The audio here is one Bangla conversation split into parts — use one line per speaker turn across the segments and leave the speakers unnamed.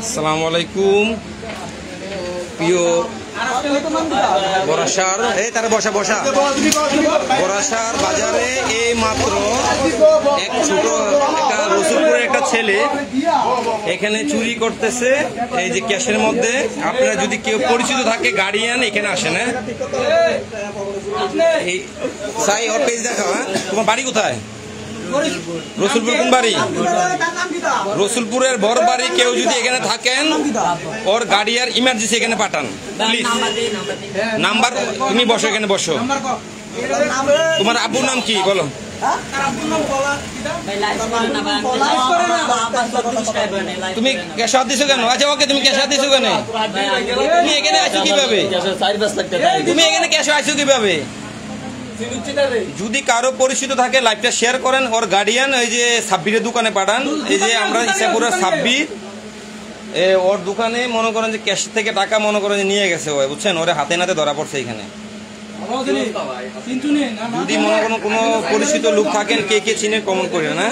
আসসালামু আলাইকুম প্রিয় বরাসার বরাসার বাজারে এই মাত্র এক ছোট একটা রসুলপুরের একটা ছেলে এখানে চুরি করতেছে। এই যে ক্যাশের মধ্যে আপনারা যদি কেউ পরিচিত থাকে গার্ডিয়ান এখানে আসেন। এই সাই ওর পেজ দেখাও। তোমার বাড়ি কোথায়? রসুলপুর। কোন বাড়ি? রসুলপুরের বড় বাড়ি। কেউ যদি এখানে থাকেন ওর গাড়িয়ার ইমার্জেন্সি এখানে পাঠান প্লিজ। নাম্বার তুমি বসো, এখানে বসো। তোমার আব্বুর নাম কি বলো? তুমি ক্যাশ দিছো কেন? আচ্ছা ওকে, তুমি ক্যাশ দিছো কেন? তুমি এখানে আছো কিভাবে? তুমি এখানে ক্যাশ আছো কিভাবে? যদি কারো পরিচিত থাকে লাইভটা শেয়ার করেন। ওর গার্ডিয়ান এই যে সাব্বিরের দোকানে পাঠান। এই যে আমরা ইসাপুরের সাব্বির, ওর দোকানে মনে করেন যে ক্যাশ থেকে টাকা মনে করেন যে নিয়ে গেছে, বুঝছেন? ওরে হাতে নাতে ধরা পড়ছে এখানে। যদি মনে করেন কোনো পরিচিত লোক থাকেন, কে কে চিনে কমেন্ট করে না।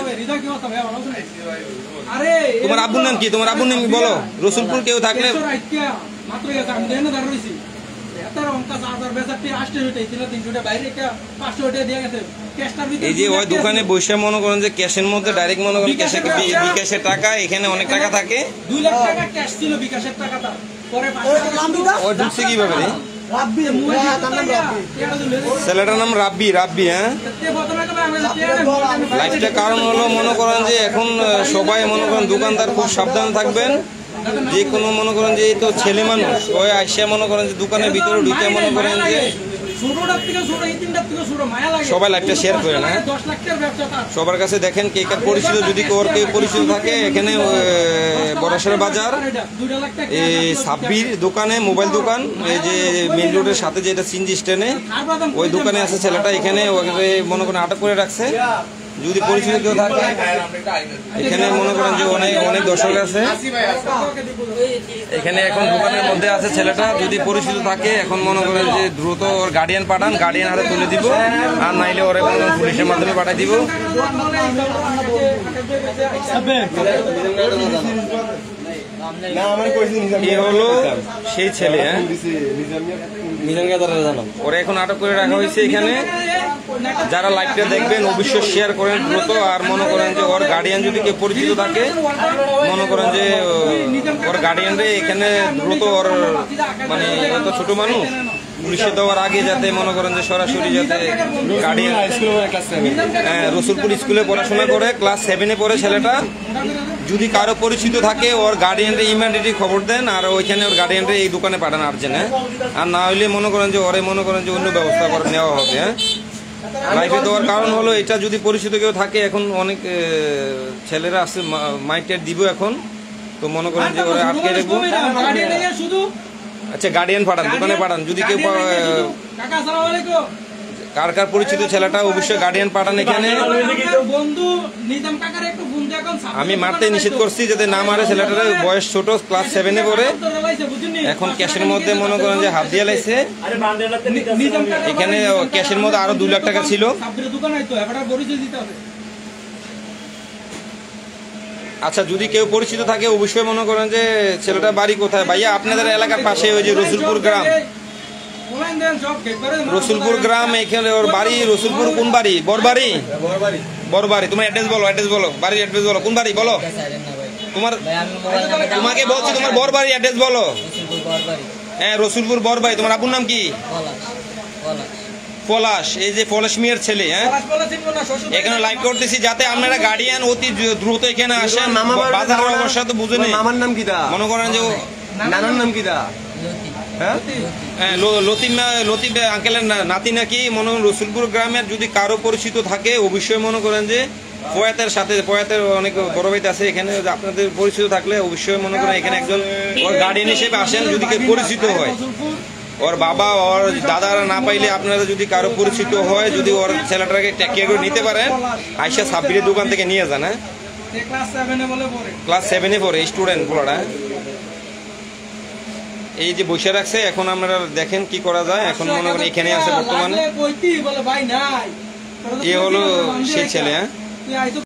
তোমার আব্বুর নাম কি? তোমার আব্বুর নাম বলো। রসুলপুর কেউ থাকলে এই যে ওই দোকানে বসে মনে করেন যে ক্যাশের মধ্যে ডাইরেক্ট মনে করেন বিকাশের টাকা, এখানে অনেক টাকা থাকে। 2 লাখ টাকা ক্যাশ ছিল বিকাশের টাকাটা, পরে ওই ঢুকছে কিভাবে রে? ছেলেটার নাম রাব্বি। হ্যাঁ, লাইফটা কারণ হলো মনে করেন যে এখন সবাই মনে করেন দোকানদার খুব সাবধান থাকবেন। যে কোনো মনে করেন যে এই তো ছেলে মানুষ, ওই আইসা মনে করেন যে দোকানের ভিতরে ঢুকে মনে করেন যে সবাই লাইভটা শেয়ার করে না। সবার কাছে দেখেন কে কার পরিচিত, যদি ওর কেউ পরিচিত থাকে এখানে বরাসার বাজার এই সাব্বির দোকানে, মোবাইল দোকান, এই যে মেইন রোডের সাথে যেটা সিনজি স্ট্যান্ডে ওই দোকানে আছে ছেলেটা। এখানে মনে করেন আটক করে রাখছে। যদি পরিচিত কেউ থাকে এখানে মনে করেন যে অনেক দর্শক আছে এখানে। এখন দোকানের মধ্যে আছে ছেলেটা। যদি পরিচিত থাকে এখন মনে করেন যে দ্রুত ওর গার্ডিয়ান পাঠান, গার্ডিয়ান হাতে তুলে দিব। আর নাইলে ওরা পুলিশের মাধ্যমে পাঠাই দিব। এ হলো সেই ছেলে। ওরা এখন আটক করে রাখা হয়েছে এখানে। যারা লাইভটা দেখবেন অবশ্যই শেয়ার করেন দ্রুত। আর মনে করেন যে ওর গার্ডিয়ান যদি কেউ পরিচিত থাকে মনে করেন যে ওর গার্ডিয়ানরে এখানে দ্রুত ওর মানে এত ছোট মানুষ পুলিশে দেওয়ার আগে যাতে মনে করেন যে সরাসরি যাতে গার্ডিয়ান। হ্যাঁ, রসুলপুর স্কুলে পড়াশোনা করে, ক্লাস 7-এ পড়ে ছেলেটা। যদি কারো পরিচিত থাকে ওর গার্ডিয়ানরে ইমিডিয়েটলি খবর দেন আর ওইখানে ওর গার্ডিয়ানরে এই দোকানে পাঠান আর্জেন্ট। আর না হইলে মনে করেন যে ওরে মনে করেন যে অন্য ব্যবস্থা করে নেওয়া হবে। হ্যাঁ, লাইফে দেওয়ার কারণ হলো এটা। যদি পরিচিত কেউ থাকে এখন অনেক ছেলেরা আছে মাইক টাইট দিব এখন, তো মনে করেন যে ওরা আটকে রাখবো। আচ্ছা, গার্ডিয়ান পাঠান, দোকানে পাঠান। যদি কেউ কার কার পরিচিত ছেলেটা অবশ্যই গার্ডিয়ান পাঠান এখানে। আমি মারতে নিষেধ করছি যাতে না মারে। ছেলেটার বয়স ছোট, ক্লাস 7-এ পড়ে। এখন ক্যাশের মধ্যে মনে করেন যে হাত দিয়ে লাইছে। এখানে ক্যাশের মধ্যে আরো 2 লাখ টাকা ছিল। আচ্ছা, যদি কেউ পরিচিত থাকে অবশ্যই মনে করেন যে ছেলেটা বাড়ি কোথায়? ভাইয়া আপনাদের এলাকার পাশে ওই যে রসুলপুর গ্রাম, রসুলপুর গ্রাম, এখানে ওর বাড়ি। রসুলপুর কোন বাড়ি? বড়বাড়ি। তোমার অ্যাড্রেস বলো, বাড়ির অ্যাড্রেস বলো। কোন বাড়ি বলো? তোমাকে বলছি তোমার বড়বাড়ি অ্যাড্রেস বলো। হ্যাঁ, রসুলপুর বড়বাড়ি। তোমার আব্বুর নাম কি? পলাশ। এই যে পলাশ মিয়ার ছেলে। হ্যাঁ, এখানে লাইভ করতেছি যাতে আপনারা গার্ডিয়ান অতি দ্রুত এখানে আসেন। বাজারের অবস্থা তো বুঝে নেই। মামার নাম কি? মনে করেন যে নানার নাম কি? হ্যাঁ, লতিফ আঙ্কেলের নাতি নাকি মনে করেন রসুলপুর গ্রামের। যদি কারো পরিচিত থাকে অবশ্যই মনে করেন যে প্রয়াতের সাথে, প্রয়াতের অনেক বড় ভাই আছে এখানে। আপনাদের পরিচিত থাকলে অবশ্যই মনে করেন এখানে একজন ওর গার্ডিয়ান হিসেবে আসেন। যদি কেউ পরিচিত হয়, ওর বাবা ওর দাদারা না পাইলে আপনারা যদি কারো পরিচিত হয়, যদি ওর ছেলেটাকে ট্যাকিয়ে করে নিতে পারেন, আইসা সাব্বিরের দোকান থেকে নিয়ে যান। হ্যাঁ, ক্লাস 7-এ পড়ে স্টুডেন্ট পোলাটা। এই যে বসে রাখছে, এখন আমরা দেখেন কি করা যায়। এখন মনে করেন এখানে আছে বর্তমানে। এ হলো সেই ছেলে। হ্যাঁ।